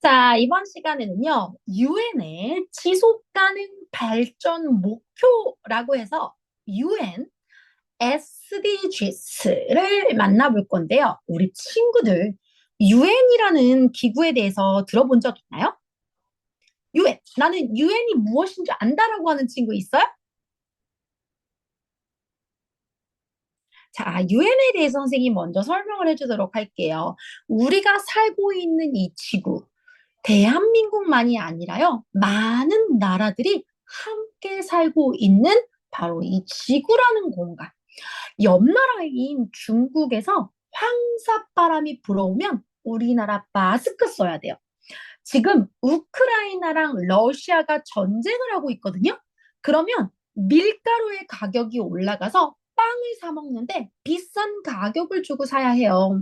자, 이번 시간에는요, 유엔의 지속 가능 발전 목표라고 해서 UN SDGs를 만나볼 건데요. 우리 친구들, 유엔이라는 기구에 대해서 들어본 적 있나요? UN. 나는 유엔이 무엇인지 안다라고 하는 친구 있어요? 자, 유엔에 대해서 선생님이 먼저 설명을 해주도록 할게요. 우리가 살고 있는 이 지구, 대한민국만이 아니라요, 많은 나라들이 함께 살고 있는 바로 이 지구라는 공간. 옆 나라인 중국에서 황사바람이 불어오면 우리나라 마스크 써야 돼요. 지금 우크라이나랑 러시아가 전쟁을 하고 있거든요. 그러면 밀가루의 가격이 올라가서 빵을 사 먹는데 비싼 가격을 주고 사야 해요.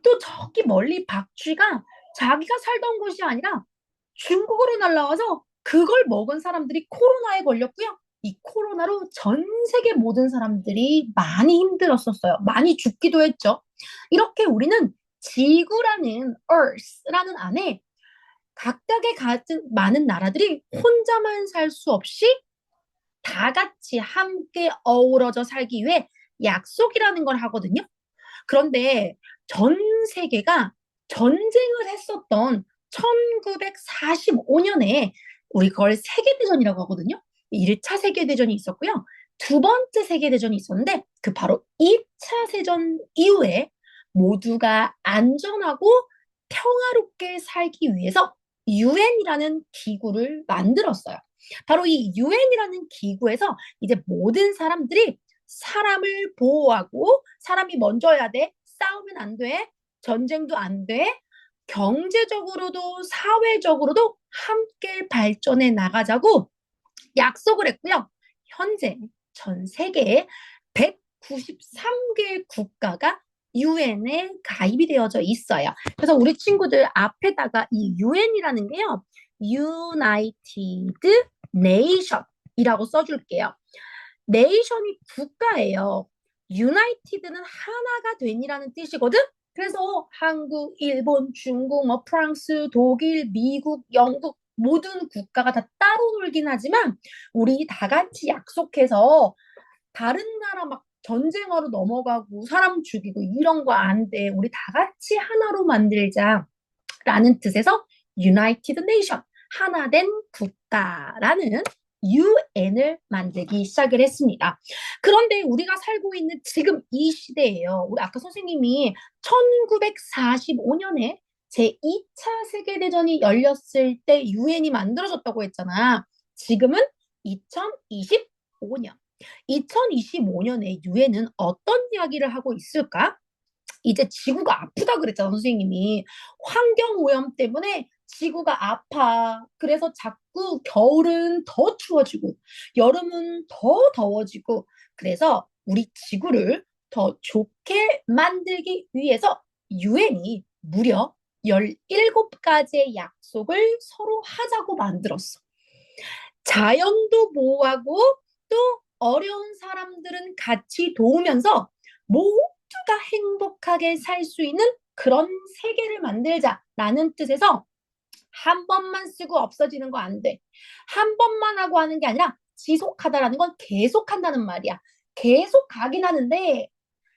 또 저기 멀리 박쥐가 자기가 살던 곳이 아니라 중국으로 날라와서 그걸 먹은 사람들이 코로나에 걸렸고요. 이 코로나로 전 세계 모든 사람들이 많이 힘들었었어요. 많이 죽기도 했죠. 이렇게 우리는 지구라는 Earth라는 안에 각각의 같은 많은 나라들이 혼자만 살 수 없이 다 같이 함께 어우러져 살기 위해 약속이라는 걸 하거든요. 그런데 전 세계가 전쟁을 했었던 1945년에 우리 그걸 세계대전이라고 하거든요. 1차 세계대전이 있었고요. 두 번째 세계대전이 있었는데 그 바로 2차 세전 이후에 모두가 안전하고 평화롭게 살기 위해서 유엔이라는 기구를 만들었어요. 바로 이 유엔이라는 기구에서 이제 모든 사람들이 사람을 보호하고 사람이 먼저 해야 돼. 싸우면 안 돼. 전쟁도 안 돼. 경제적으로도 사회적으로도 함께 발전해 나가자고 약속을 했고요. 현재 전 세계에 193개 국가가 유엔에 가입이 되어져 있어요. 그래서 우리 친구들 앞에다가 이 유엔이라는 게요. United Nation이라고 써줄게요. 네이션이 국가예요. 유나이티드는 하나가 된이라는 뜻이거든. 그래서 한국, 일본, 중국, 뭐 프랑스, 독일, 미국, 영국 모든 국가가 다 따로 놀긴 하지만 우리 다 같이 약속해서 다른 나라 막 전쟁으로 넘어가고 사람 죽이고 이런 거 안 돼. 우리 다 같이 하나로 만들자라는 뜻에서 United Nation, 하나 된 국가라는 UN을 만들기 시작을 했습니다. 그런데 우리가 살고 있는 지금 이 시대예요. 우리 아까 선생님이 1945년에 제2차 세계대전이 열렸을 때 유엔이 만들어졌다고 했잖아. 지금은 2025년. 2025년에 유엔은 어떤 이야기를 하고 있을까? 이제 지구가 아프다 그랬잖아, 선생님이. 환경오염 때문에 지구가 아파. 그래서 자꾸 겨울은 더 추워지고, 여름은 더 더워지고, 그래서 우리 지구를 더 좋게 만들기 위해서 유엔이 무려 17가지의 약속을 서로 하자고 만들었어. 자연도 보호하고 또 어려운 사람들은 같이 도우면서 모두가 행복하게 살 수 있는 그런 세계를 만들자라는 뜻에서 한 번만 쓰고 없어지는 거 안 돼. 한 번만 하고 하는 게 아니라 지속하다라는 건 계속한다는 말이야. 계속 가긴 하는데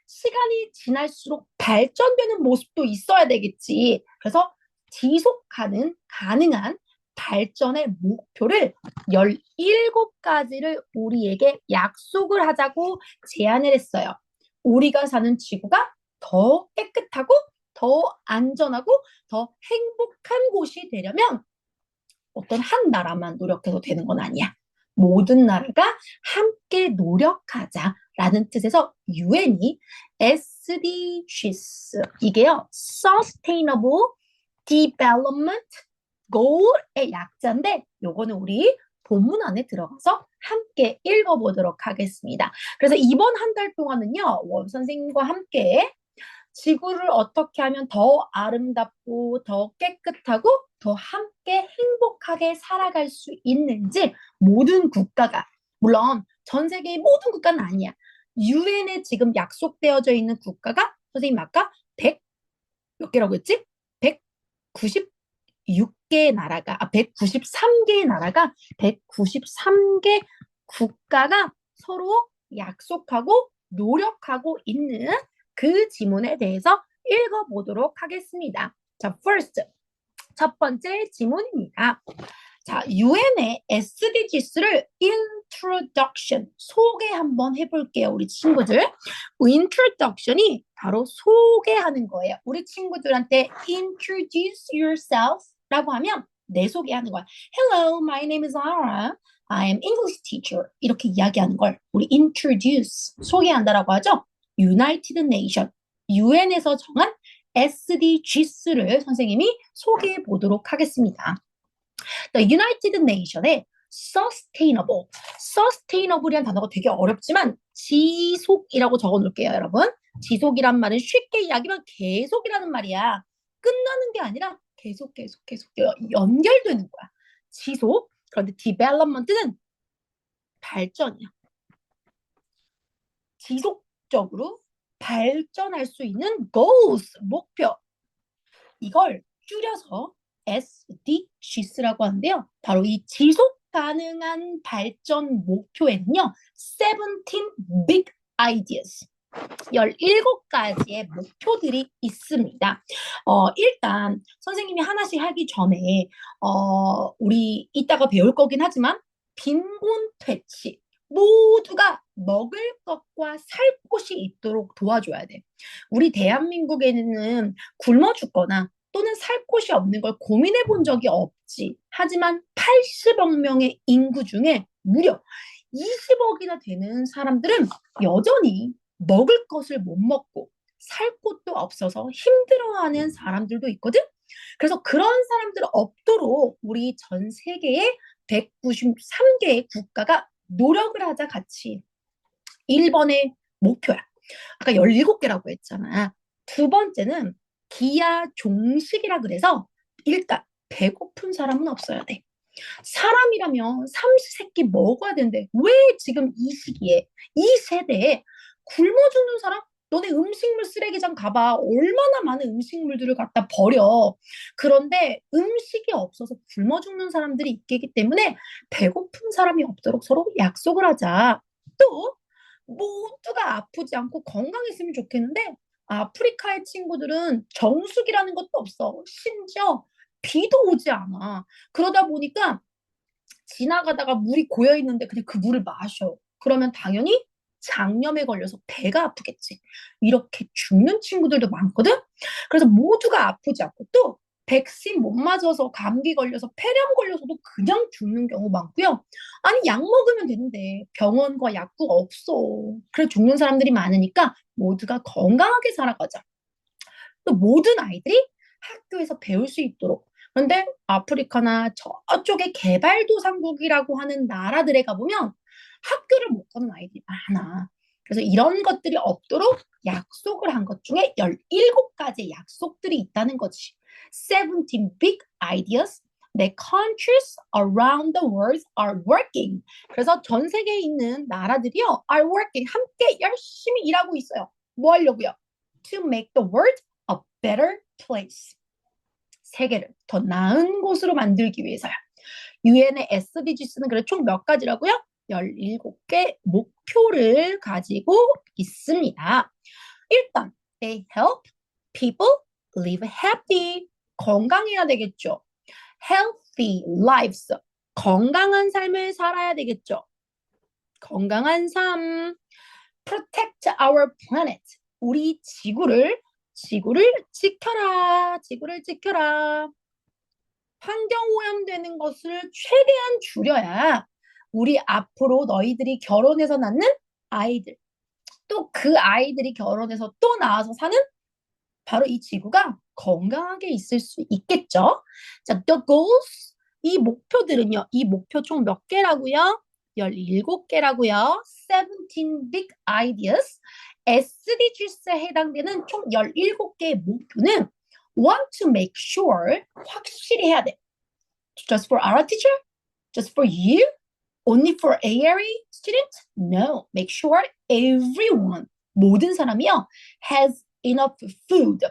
시간이 지날수록 발전되는 모습도 있어야 되겠지. 그래서 지속하는 가능한 발전의 목표를 17가지를 우리에게 약속을 하자고 제안을 했어요. 우리가 사는 지구가 더 깨끗하고 더 안전하고 더 행복한 곳이 되려면 어떤 한 나라만 노력해도 되는 건 아니야. 모든 나라가 함께 노력하자라는 뜻에서 유엔이 SDGs 이게요 Sustainable Development Goal의 약자인데 요거는 우리 본문 안에 들어가서 함께 읽어보도록 하겠습니다. 그래서 이번 한 달 동안은요 원 선생님과 함께 지구를 어떻게 하면 더 아름답고 더 깨끗하고 더 함께 행복하게 살아갈 수 있는지 모든 국가가, 물론 전 세계의 모든 국가는 아니야. 유엔에 지금 약속되어져 있는 국가가 선생님 아까 100 몇 개라고 했지? 190 193개의 나라가 193개의 나라가 193개 국가가 서로 약속하고 노력하고 있는 그 지문에 대해서 읽어보도록 하겠습니다. 자, first 첫 번째 지문입니다. 자, UN의 SDGs를 introduction, 소개 한번 해볼게요, 우리 친구들. introduction이 바로 소개하는 거예요. 우리 친구들한테 introduce yourself 라고 하면 내 소개하는 거야. Hello, my name is Ara. I am English teacher. 이렇게 이야기하는 걸 우리 introduce, 소개한다라고 하죠. United Nation, UN에서 정한 SDGs를 선생님이 소개해 보도록 하겠습니다. The United Nation의 sustainable, sustainable이라는 단어가 되게 어렵지만 지속이라고 적어 놓을게요, 여러분. 지속이란 말은 쉽게 이야기하면 계속이라는 말이야. 끝나는 게 아니라 계속 연결되는 거야. 지속. 그런데 development는 발전이야. 지속적으로 발전할 수 있는 goals, 목표. 이걸 줄여서 SDGs라고 하는데요. 바로 이 지속 가능한 발전 목표에는요. 17 big ideas. 17가지의 목표들이 있습니다. 일단 선생님이 하나씩 하기 전에 우리 이따가 배울 거긴 하지만 빈곤 퇴치. 모두가 먹을 것과 살 곳이 있도록 도와줘야 돼. 우리 대한민국에는 굶어 죽거나 또는 살 곳이 없는 걸 고민해 본 적이 없지. 하지만 80억 명의 인구 중에 무려 20억이나 되는 사람들은 여전히 먹을 것을 못 먹고 살 곳도 없어서 힘들어하는 사람들도 있거든. 그래서 그런 사람들 없도록 우리 전 세계의 193개의 국가가 노력을 하자 같이. 1번의 목표야. 아까 17개라고 했잖아. 두 번째는 기아 종식이라 그래서 일단 배고픈 사람은 없어야 돼. 사람이라면 삼시세끼 먹어야 되는데 왜 지금 이 시기에 이 세대에 굶어 죽는 사람? 너네 음식물 쓰레기장 가봐. 얼마나 많은 음식물들을 갖다 버려. 그런데 음식이 없어서 굶어 죽는 사람들이 있기 때문에 배고픈 사람이 없도록 서로 약속을 하자. 또 모두가 아프지 않고 건강했으면 좋겠는데 아프리카의 친구들은 정수기라는 것도 없어. 심지어 비도 오지 않아. 그러다 보니까 지나가다가 물이 고여 있는데 그냥 그 물을 마셔. 그러면 당연히 장염에 걸려서 배가 아프겠지. 이렇게 죽는 친구들도 많거든. 그래서 모두가 아프지 않고 또 백신 못 맞아서 감기 걸려서 폐렴 걸려서도 그냥 죽는 경우 많고요. 아니 약 먹으면 되는데 병원과 약국 없어. 그래 죽는 사람들이 많으니까 모두가 건강하게 살아가자. 또 모든 아이들이 학교에서 배울 수 있도록. 그런데 아프리카나 저쪽의 개발도상국이라고 하는 나라들에 가보면 학교를 못 가는 아이들이 많아. 그래서 이런 것들이 없도록 약속을 한 것 중에 17가지 약속들이 있다는 거지. 17 big ideas that countries around the world are working. 그래서 전 세계에 있는 나라들이요, are working. 함께 열심히 일하고 있어요. 뭐 하려고요? To make the world a better place. 세계를 더 나은 곳으로 만들기 위해서요. UN의 SDGs는 그래 총 몇 가지라고요? 17개 목표를 가지고 있습니다. 일단 they help people live happy. 건강해야 되겠죠. healthy lives. 건강한 삶을 살아야 되겠죠. 건강한 삶. protect our planet. 우리 지구를 지켜라. 지구를 지켜라. 환경오염되는 것을 최대한 줄여야 우리 앞으로 너희들이 결혼해서 낳는 아이들, 또 그 아이들이 결혼해서 또 낳아서 사는 바로 이 지구가 건강하게 있을 수 있겠죠. 자, the goals, 이 목표들은요. 이 목표 총 몇 개라고요? 17개라고요. 17 big ideas. SDGs에 해당되는 총 17개의 목표는 want to make sure, 확실히 해야 돼. Just for our teacher? Just for you? Only for ARE student? No. Make sure everyone, 모든 사람이요, has enough food.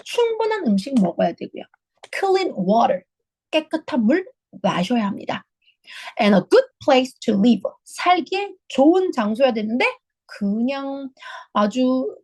충분한 음식 먹어야 되고요. Clean water. 깨끗한 물 마셔야 합니다. And a good place to live. 살기에 좋은 장소여야 되는데 그냥 아주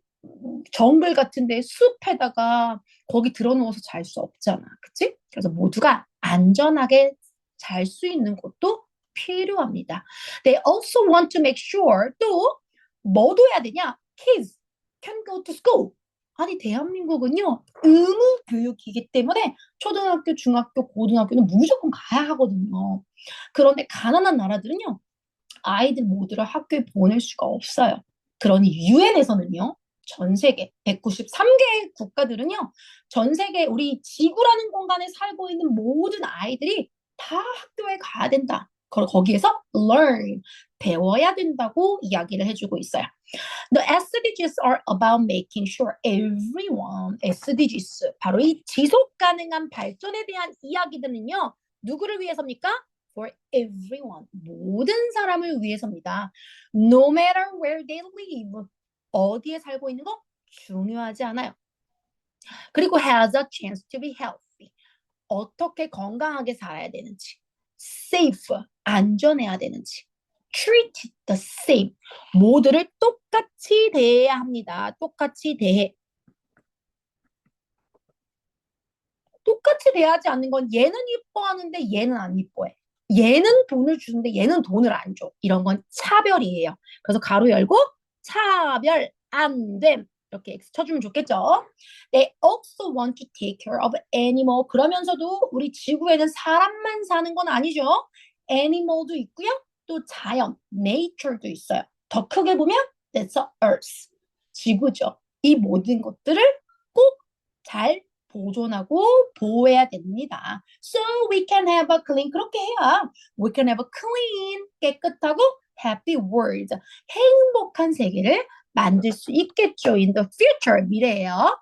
정글 같은데 숲에다가 거기 들어누워서 잘 수 없잖아. 그치? 그래서 모두가 안전하게 잘 수 있는 곳도 필요합니다. They also want to make sure 또 뭐도 해야 되냐? Kids can go to school. 아니 대한민국은요 의무 교육이기 때문에 초등학교, 중학교, 고등학교는 무조건 가야 하거든요. 그런데 가난한 나라들은요 아이들 모두를 학교에 보낼 수가 없어요. 그러니 유엔에서는요, 전 세계 193개 국가들은요, 전 세계 우리 지구라는 공간에 살고 있는 모든 아이들이 다 학교에 가야 된다. 거기에서 learn, 배워야 된다고 이야기를 해주고 있어요. The SDGs are about making sure everyone, SDGs, 바로 이 지속 가능한 발전에 대한 이야기들은요, 누구를 위해서입니까? For everyone, 모든 사람을 위해서입니다. No matter where they live, 어디에 살고 있는 거 중요하지 않아요. 그리고 has a chance to be healthy, 어떻게 건강하게 살아야 되는지, safe, 안전해야 되는지, treat the same, 모두를 똑같이 대해야 합니다. 똑같이 대해. 똑같이 대하지 않는 건 얘는 이뻐하는데 얘는 안 이뻐해. 얘는 돈을 주는데 얘는 돈을 안 줘. 이런 건 차별이에요. 그래서 가로 열고 차별 안 됨. 이렇게 X 쳐주면 좋겠죠. They also want to take care of animal. 그러면서도 우리 지구에는 사람만 사는 건 아니죠. animal도 있고요. 또 자연, nature도 있어요. 더 크게 보면 that's a earth. 지구죠. 이 모든 것들을 꼭 잘 보존하고 보호해야 됩니다. So we can have a clean, 그렇게 해야 we can have a clean, 깨끗하고 happy world, 행복한 세계를 만들 수 있겠죠. In the future, 미래에요.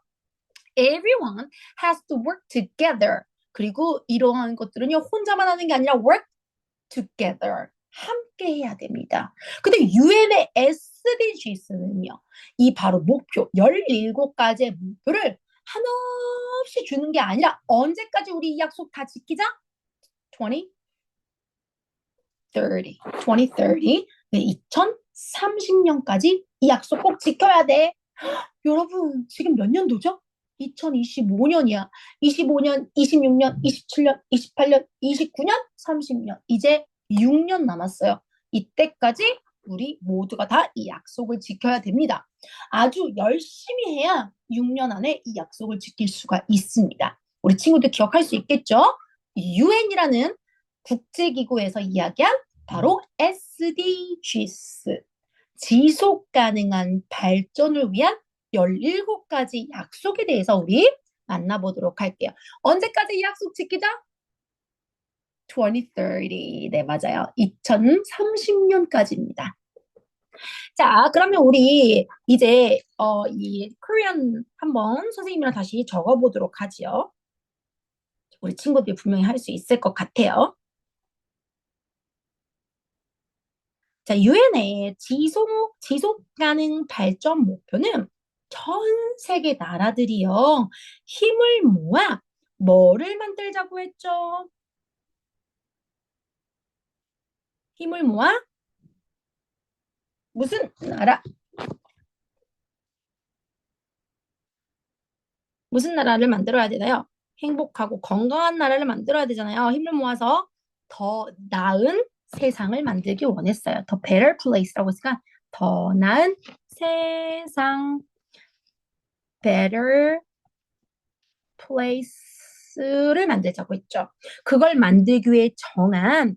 Everyone has to work together. 그리고 이러한 것들은요, 혼자만 하는 게 아니라 work together. 함께 해야 됩니다. 근데 유엔의 SDGs는요, 이 바로 목표, 17가지의 목표를 한없이 주는 게 아니라 언제까지 우리 이 약속 다 지키자? 2030, 2030, 2030년까지 이 약속 꼭 지켜야 돼. 여러분, 지금 몇 년도죠? 2025년이야. 25년, 26년, 27년, 28년, 29년, 30년. 이제 6년 남았어요. 이때까지 우리 모두가 다 이 약속을 지켜야 됩니다. 아주 열심히 해야 6년 안에 이 약속을 지킬 수가 있습니다. 우리 친구들 기억할 수 있겠죠? UN이라는 국제기구에서 이야기한 바로 SDGs. 지속 가능한 발전을 위한 17가지 약속에 대해서 우리 만나보도록 할게요. 언제까지 이 약속 지키자? 2030. 네, 맞아요. 2030년까지입니다. 자, 그러면 우리 이제 이 코리안 한번 선생님이랑 다시 적어보도록 하지요. 우리 친구들이 분명히 할 수 있을 것 같아요. 자, 유엔의 지속 가능 발전 목표는 전 세계 나라들이요. 힘을 모아 뭐를 만들자고 했죠? 힘을 모아 무슨 나라? 무슨 나라를 만들어야 되나요? 행복하고 건강한 나라를 만들어야 되잖아요. 힘을 모아서 더 나은 세상을 만들기 원했어요. 더 better place라고 했으니까 더 나은 세상, better place를 만들자고 했죠. 그걸 만들기 위해 정한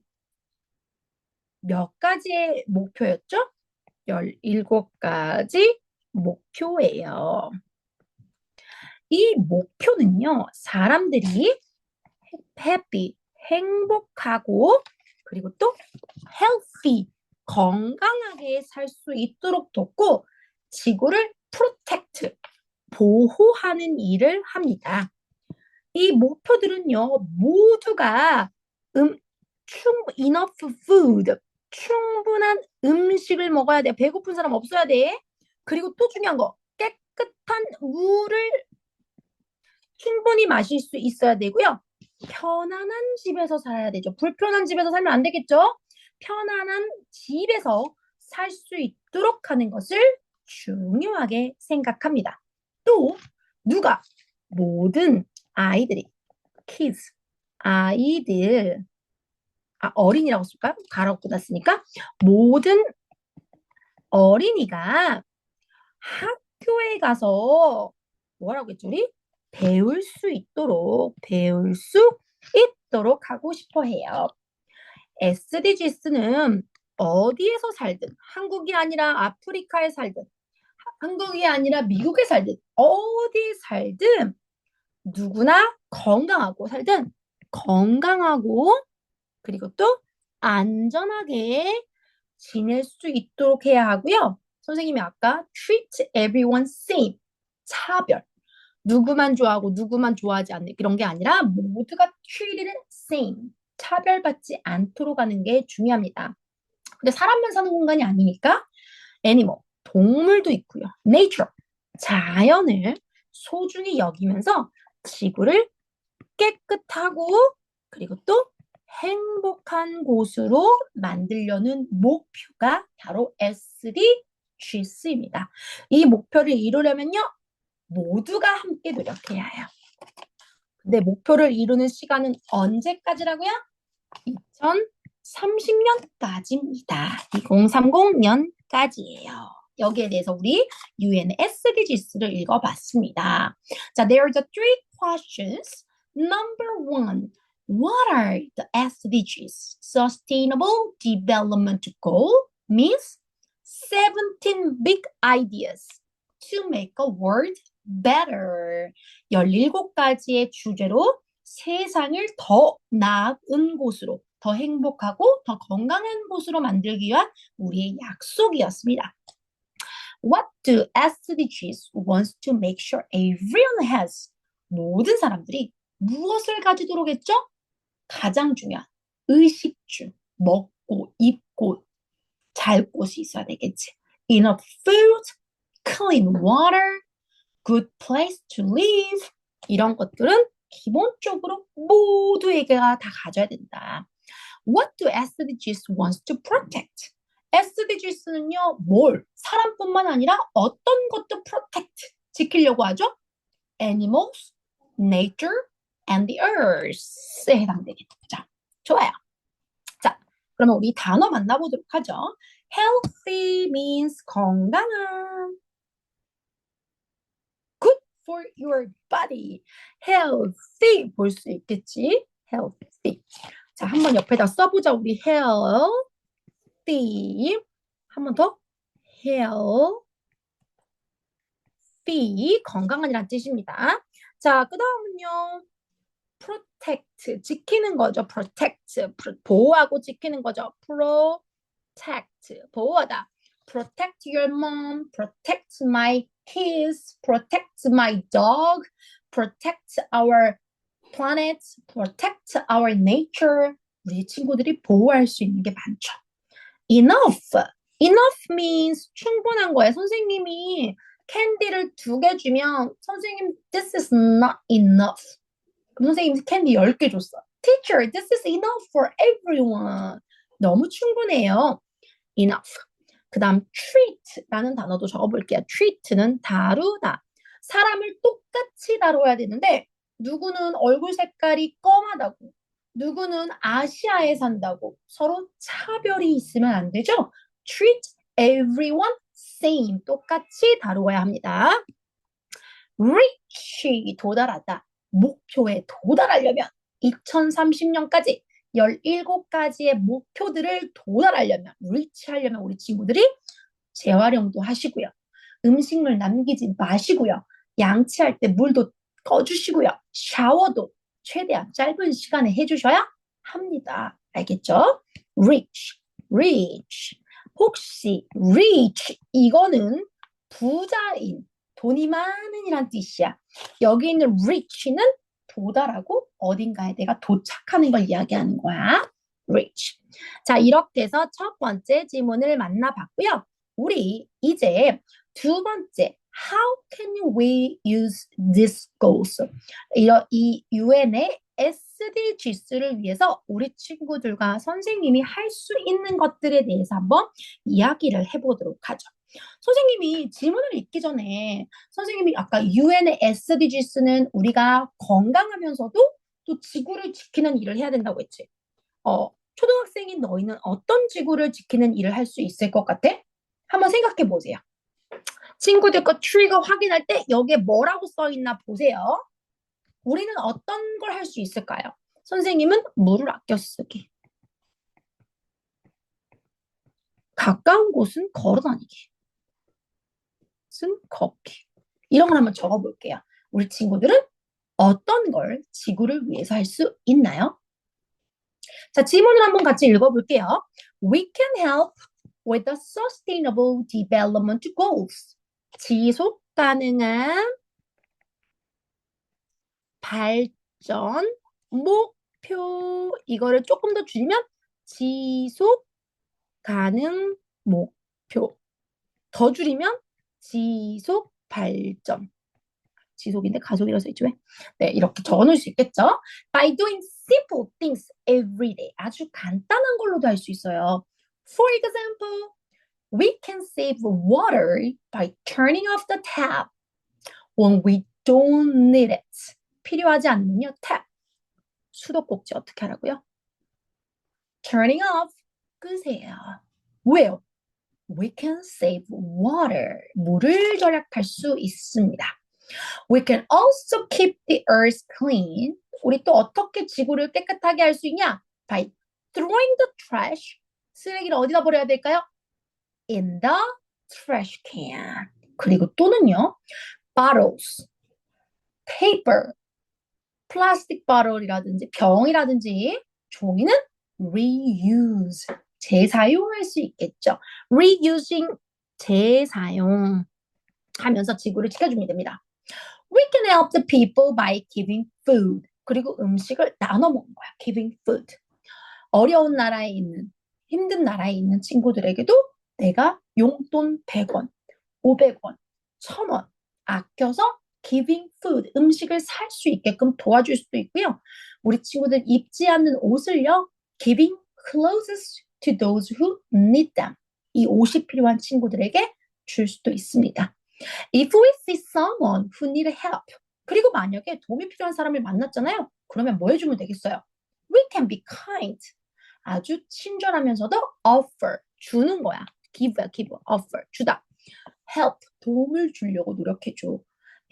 몇 가지의 목표였죠? 17가지 목표예요. 이 목표는요, 사람들이 happy, 행복하고, 그리고 또 healthy, 건강하게 살 수 있도록 돕고, 지구를 protect, 보호하는 일을 합니다. 이 목표들은요, 모두가 enough food, 충분한 음식을 먹어야 돼. 배고픈 사람 없어야 돼. 그리고 또 중요한 거, 깨끗한 물을 충분히 마실 수 있어야 되고요. 편안한 집에서 살아야 되죠. 불편한 집에서 살면 안 되겠죠? 편안한 집에서 살 수 있도록 하는 것을 중요하게 생각합니다. 또 누가 모든 아이들이 kids 아이들 어린이라고 쓸까요? 가라고 놨으니까 모든 어린이가 학교에 가서 뭐라고 했죠, 우리? 배울 수 있도록 하고 싶어 해요. SDGs는 어디에서 살든, 한국이 아니라 아프리카에 살든, 한국이 아니라 미국에 살든, 어디에 살든, 누구나 건강하고 살든, 건강하고, 그리고 또 안전하게 지낼 수 있도록 해야 하고요. 선생님이 아까 treat everyone same, 차별. 누구만 좋아하고 누구만 좋아하지 않는 그런 게 아니라 모두가 treated same, 차별받지 않도록 하는 게 중요합니다. 근데 사람만 사는 공간이 아니니까 animal, 동물도 있고요. nature, 자연을 소중히 여기면서 지구를 깨끗하고 그리고 또 행복한 곳으로 만들려는 목표가 바로 SDGs입니다. 이 목표를 이루려면요, 모두가 함께 노력해야 해요. 근데 목표를 이루는 시간은 언제까지라고요? 2030년까지입니다. 2030년까지예요. 여기에 대해서 우리 UN SDGs를 읽어봤습니다. 자, there are the three questions. Number one, what are the SDGs? Sustainable Development Goal means 17 big ideas to make a world better. 17가지의 주제로 세상을 더 나은 곳으로, 더 행복하고 더 건강한 곳으로 만들기 위한 우리의 약속이었습니다. What do SDGs wants to make sure everyone has? 모든 사람들이 무엇을 가지도록 했죠? 가장 중요한 의식주, 먹고 입고 잘 곳이 있어야 되겠지. Enough food, clean water, good place to live. 이런 것들은 기본적으로 모두에게가 다 가져야 된다. What do SDGs wants to protect? SDGs는요, 뭘? 사람뿐만 아니라 어떤 것도 protect, 지키려고 하죠? Animals, nature, and the earth에 해당되겠죠. 좋아요. 자, 그러면 우리 단어 만나보도록 하죠. Healthy means 건강한. Good for your body. Healthy 볼 수 있겠지? Healthy. 자, 한번 옆에다 써보자. 우리 healthy. 한 번 더. healthy. 건강한이란 뜻입니다. 자, 그 다음은요. protect. 지키는 거죠. protect. 보호하고 지키는 거죠. protect. 보호하다. protect your mom. protect my kids. protect my dog. protect our planet. protect our nature. 우리 친구들이 보호할 수 있는 게 많죠. enough. enough means 충분한 거예요. 선생님이 캔디를 2개 주면 선생님 this is not enough. 그럼 선생님 캔디 10개 줬어. Teacher, this is enough for everyone. 너무 충분해요. enough. 그 다음 treat라는 단어도 적어볼게요. treat는 다루다. 사람을 똑같이 다뤄야 되는데 누구는 얼굴 색깔이 검하다고 누구는 아시아에 산다고 서로 차별이 있으면 안 되죠. treat everyone same. 똑같이 다루어야 합니다. reach, 도달하다. 목표에 도달하려면 2030년까지 17가지의 목표들을 도달하려면 reach하려면 우리 친구들이 재활용도 하시고요. 음식물 남기지 마시고요. 양치할 때 물도 꺼주시고요. 샤워도 최대한 짧은 시간에 해주셔야 합니다. 알겠죠? reach. 혹시 reach 이거는 부자인 돈이 많은 이란 뜻이야. 여기 있는 reach는 도달하고 어딘가에 내가 도착하는 걸 이야기하는 거야. reach. 자, 이렇게 해서 첫 번째 지문을 만나봤고요. 우리 이제 두 번째, how can we use these goals? 이 UN의 SDGs를 위해서 우리 친구들과 선생님이 할 수 있는 것들에 대해서 한번 이야기를 해보도록 하죠. 선생님이 질문을 읽기 전에 선생님이 아까 UN의 SDGs는 우리가 건강하면서도 또 지구를 지키는 일을 해야 된다고 했지. 초등학생인 너희는 어떤 지구를 지키는 일을 할 수 있을 것 같아? 한번 생각해 보세요. 친구들 거 트리거 확인할 때 여기에 뭐라고 써 있나 보세요. 우리는 어떤 걸 할 수 있을까요? 선생님은 물을 아껴 쓰기. 가까운 곳은 걸어 다니기. 쓴 걷기. 이런 걸 한번 적어 볼게요. 우리 친구들은 어떤 걸 지구를 위해서 할 수 있나요? 자, 지문을 한번 같이 읽어볼게요. We can help with the sustainable development goals. 지속 가능한 발전 목표. 이거를 조금 더 줄이면 지속 가능 목표. 더 줄이면 지속 발전. 지속인데 가속이라고 써있죠. 왜? 네, 이렇게 적어놓을 수 있겠죠. By doing simple things every day. 아주 간단한 걸로도 할 수 있어요. For example, we can save water by turning off the tap when we don't need it. 필요하지 않으면요, tap. 수도꼭지 어떻게 하라고요? Turning off. 끄세요. 왜요? We can save water. 물을 절약할 수 있습니다. We can also keep the earth clean. 우리 또 어떻게 지구를 깨끗하게 할 수 있냐? By throwing the trash. 쓰레기를 어디다 버려야 될까요? In the trash can. 그리고 또는요. Bottles, paper, 플라스틱 bottle이라든지 병이라든지 종이는 reuse. 재사용할 수 있겠죠. reusing 재사용 하면서 지구를 지켜주면 됩니다. We can help the people by giving food. 그리고 음식을 나눠 먹는 거야. giving food. 어려운 나라에 있는, 힘든 나라에 있는 친구들에게도 내가 용돈 100원, 500원, 1000원 아껴서 giving food, 음식을 살 수 있게끔 도와줄 수도 있고요. 우리 친구들 입지 않는 옷을요. giving clothes to those who need them. 이 옷이 필요한 친구들에게 줄 수도 있습니다. If we see someone who need help, 그리고 만약에 도움이 필요한 사람을 만났잖아요. 그러면 뭐 해주면 되겠어요? We can be kind. 아주 친절하면서도 offer, 주는 거야. give, offer, 주다. help, 도움을 주려고 노력해줘.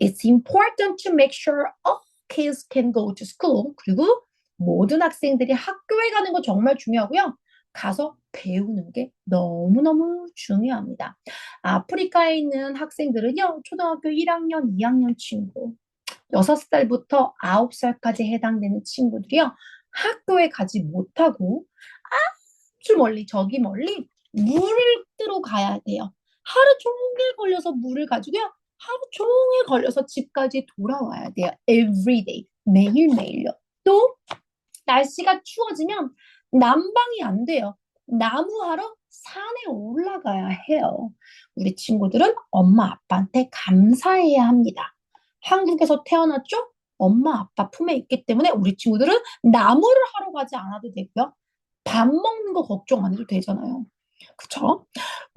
It's important to make sure all kids can go to school. 그리고 모든 학생들이 학교에 가는 거 정말 중요하고요. 가서 배우는 게 너무너무 중요합니다. 아프리카에 있는 학생들은요, 초등학교 1학년, 2학년 친구, 6살부터 9살까지 해당되는 친구들이요, 학교에 가지 못하고 아주 멀리, 저기 멀리 물을 뜨러 가야 돼요. 하루 종일 걸려서 물을 가지고요, 하루 종일 걸려서 집까지 돌아와야 돼요. Every day, 매일매일요. 또 날씨가 추워지면 난방이 안 돼요. 나무하러 산에 올라가야 해요. 우리 친구들은 엄마 아빠한테 감사해야 합니다. 한국에서 태어났죠? 엄마 아빠 품에 있기 때문에 우리 친구들은 나무를 하러 가지 않아도 되고요. 밥 먹는 거 걱정 안 해도 되잖아요. 그쵸?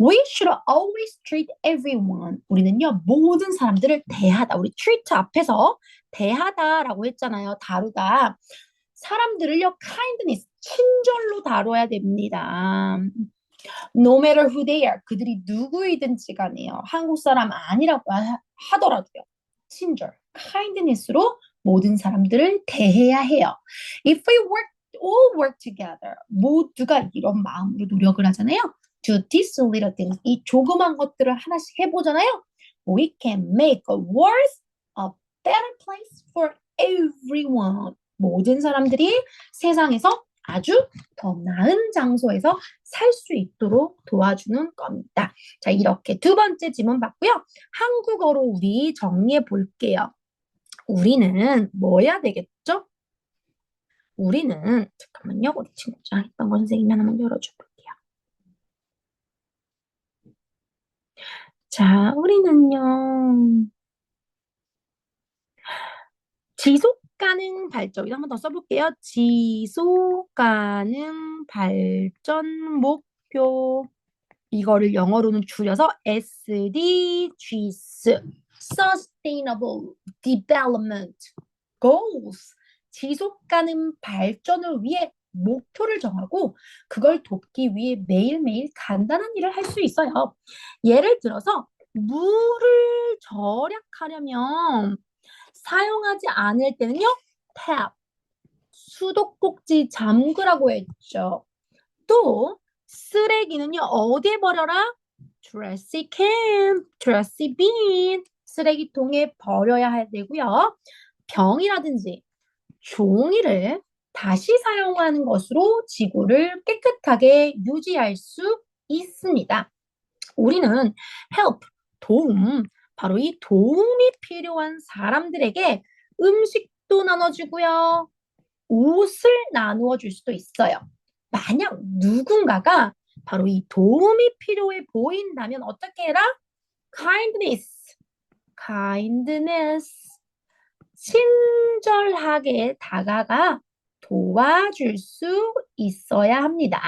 We should always treat everyone. 우리는요, 모든 사람들을 대하다. 우리 treat 앞에서 대하다라고 했잖아요. 다루다. 사람들을요, kindness, 친절로 다뤄야 됩니다. No matter who they are. 그들이 누구이든지 간에요. 한국 사람 아니라고 하더라도요. 친절, kindness로 모든 사람들을 대해야 해요. If we all work together. 모두가 이런 마음으로 노력을 하잖아요. Do these little things. 이 조그만 것들을 하나씩 해보잖아요. We can make a world a better place for everyone. 모든 사람들이 세상에서 아주 더 나은 장소에서 살 수 있도록 도와주는 겁니다. 자, 이렇게 두 번째 지문 봤고요. 한국어로 우리 정리해 볼게요. 우리는 뭐 해야 되겠죠? 우리는 잠깐만요. 우리 친구랑 했던 거 선생님이 하나만 열어줘 볼게요. 자, 우리는요. 지속 가능 발전. 이거 한 번 더 써볼게요. 지속 가능 발전 목표. 이거를 영어로는 줄여서 SDGs, Sustainable Development Goals, 지속 가능 발전을 위해 목표를 정하고 그걸 돕기 위해 매일매일 간단한 일을 할 수 있어요. 예를 들어서 물을 절약하려면 사용하지 않을 때는요, 탭, 수도꼭지 잠그라고 했죠. 또 쓰레기는요, 어디에 버려라? 트래시 캔, 트래시 빈, 쓰레기통에 버려야 되고요. 병이라든지 종이를 다시 사용하는 것으로 지구를 깨끗하게 유지할 수 있습니다. 우리는 help, 도움, 바로 이 도움이 필요한 사람들에게 음식도 나눠주고요. 옷을 나누어 줄 수도 있어요. 만약 누군가가 바로 이 도움이 필요해 보인다면 어떻게 해라? kindness, kindness. 친절하게 다가가 도와줄 수 있어야 합니다.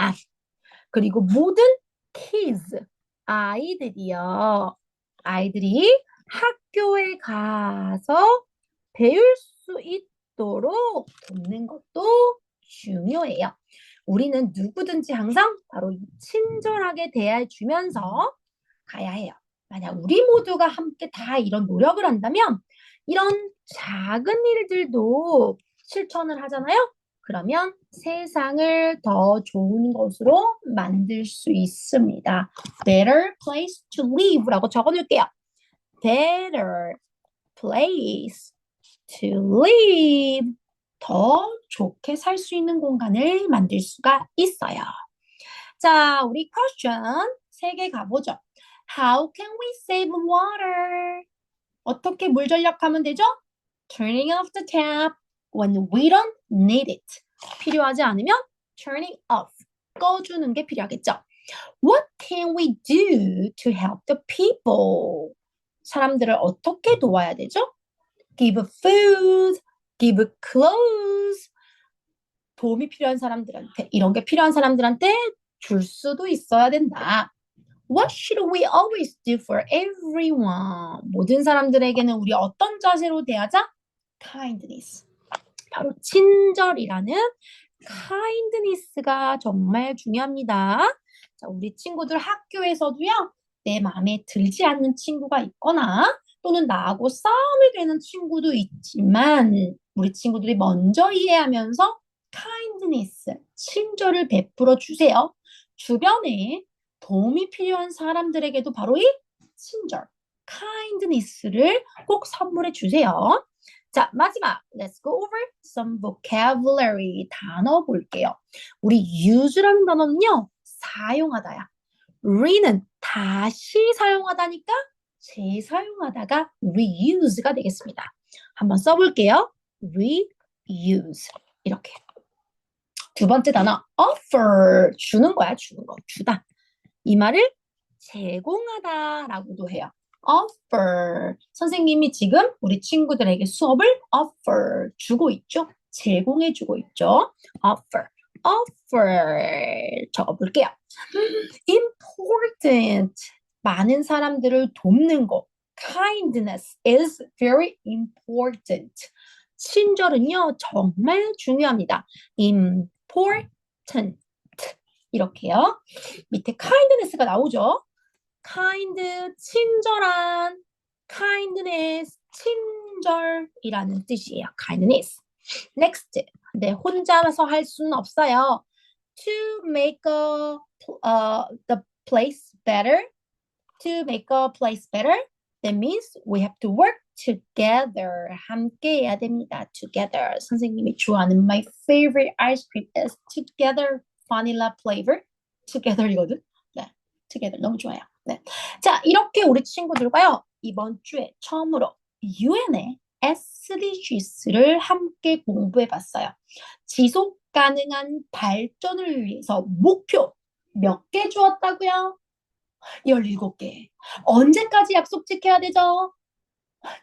그리고 모든 kids, 아이들이 학교에 가서 배울 수 있도록 돕는 것도 중요해요. 우리는 누구든지 항상 바로 친절하게 대해주면서 가야 해요. 만약 우리 모두가 함께 다 이런 노력을 한다면 이런 작은 일들도 실천을 하잖아요. 그러면 세상을 더 좋은 곳으로 만들 수 있습니다. Better place to live라고 적어놓을게요. Better place to live. 더 좋게 살 수 있는 공간을 만들 수가 있어요. 자, 우리 question 3개 가보죠. How can we save water? 어떻게 물 절약하면 되죠? Turning off the tap when we don't need it. 필요하지 않으면 turning off. 꺼주는 게 필요하겠죠. What can we do to help the people? 사람들을 어떻게 도와야 되죠? Give food, give clothes. 도움이 필요한 사람들한테, 이런 게 필요한 사람들한테 줄 수도 있어야 된다. What should we always do for everyone? 모든 사람들에게는 우리 어떤 자세로 대하자? Kindness. 바로 친절이라는 kindness가 정말 중요합니다. 자, 우리 친구들 학교에서도요, 내 마음에 들지 않는 친구가 있거나 또는 나하고 싸움이 되는 친구도 있지만 우리 친구들이 먼저 이해하면서 kindness, 친절을 베풀어 주세요. 주변에 도움이 필요한 사람들에게도 바로 이 친절, kindness를 꼭 선물해 주세요. 자, 마지막. Let's go over some vocabulary. 단어 볼게요. 우리 use라는 단어는요, 사용하다야. re는 다시 사용하다니까 재사용하다가 reuse가 되겠습니다. 한번 써볼게요. reuse. 이렇게. 두 번째 단어, offer. 주는 거야, 주는 거. 주다. 이 말을 제공하다라고도 해요. offer. 선생님이 지금 우리 친구들에게 수업을 offer 주고 있죠. 제공해 주고 있죠. offer. offer. 적어볼게요. important. 많은 사람들을 돕는 거. kindness is very important. 친절은요, 정말 중요합니다. important. 이렇게요. 밑에 kindness가 나오죠. kind, 친절한, kindness, 친절이라는 뜻이에요. kindness. next. 네, 혼자서 할 수는 없어요. to make the place better. To make a place better. That means we have to work together. 함께 해야 됩니다. Together. 선생님이 좋아하는 my favorite ice cream is together vanilla flavor. together이거든. 네, together 너무 좋아요. 네. 자, 이렇게 우리 친구들과요. 이번 주에 처음으로 UN의 SDGs를 함께 공부해 봤어요. 지속 가능한 발전을 위해서 목표 몇 개 주었다고요? 17개. 언제까지 약속 지켜야 되죠?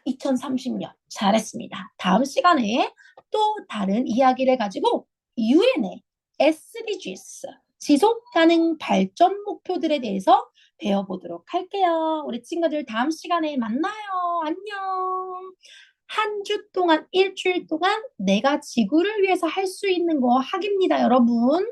2030년. 잘했습니다. 다음 시간에 또 다른 이야기를 가지고 유엔의 SDGs, 지속 가능 발전 목표들에 대해서 배워보도록 할게요. 우리 친구들 다음 시간에 만나요. 안녕. 한 주 동안, 일주일 동안 내가 지구를 위해서 할 수 있는 거 하기입니다, 여러분.